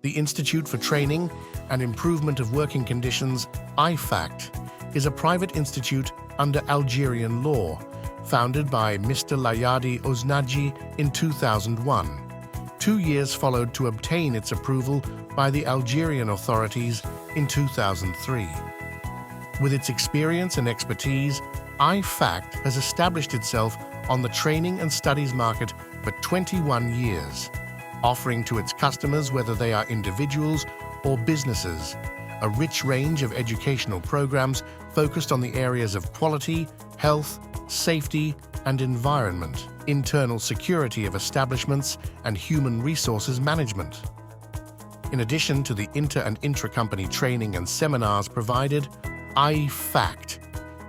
The Institute for Training and Improvement of Working Conditions, IFACT, is a private institute under Algerian law, founded by Mr. Layadi Oznaji in 2001. 2 years followed to obtain its approval by the Algerian authorities in 2003. With its experience and expertise, IFACT has established itself on the training and studies market for 21 years, offering to its customers, whether they are individuals or businesses, a rich range of educational programs focused on the areas of quality, health, safety, and environment, internal security of establishments, and human resources management. In addition to the inter- and intra-company training and seminars provided, IFACT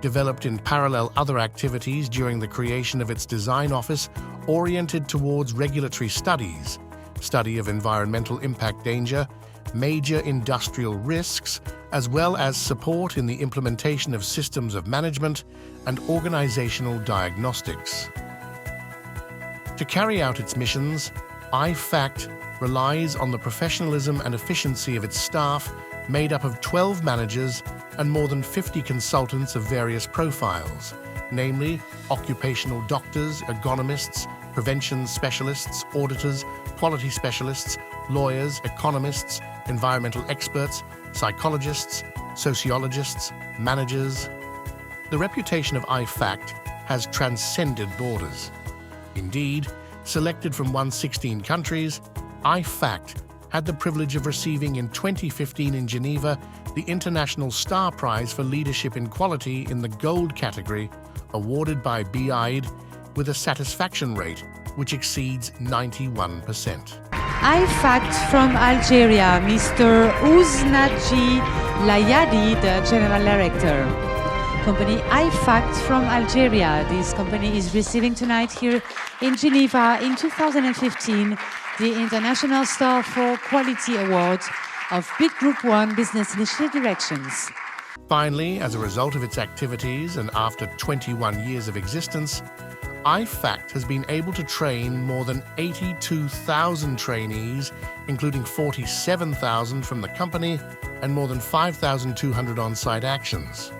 developed in parallel other activities during the creation of its design office oriented towards regulatory studies, study of environmental impact danger, major industrial risks, as well as support in the implementation of systems of management and organizational diagnostics. To carry out its missions, IFACT relies on the professionalism and efficiency of its staff, made up of 12 managers and more than 50 consultants of various profiles, namely occupational doctors, ergonomists, prevention specialists, auditors, quality specialists, lawyers, economists, environmental experts, psychologists, sociologists, managers. The reputation of IFACT has transcended borders. Indeed, selected from 116 countries, IFACT had the privilege of receiving in 2015 in Geneva the International Star Prize for Leadership in Quality in the Gold category, awarded by BID, with a satisfaction rate which exceeds 91%. IFACT from Algeria, Mr. Oznaji Layadi, the General Director. Company IFACT from Algeria. This company is receiving tonight here in Geneva in 2015 the International Star for Quality Award of Big Group 1 Business Initiative Directions. Finally, as a result of its activities and after 21 years of existence, IFACT has been able to train more than 82,000 trainees, including 47,000 from the company and more than 5,200 on-site actions.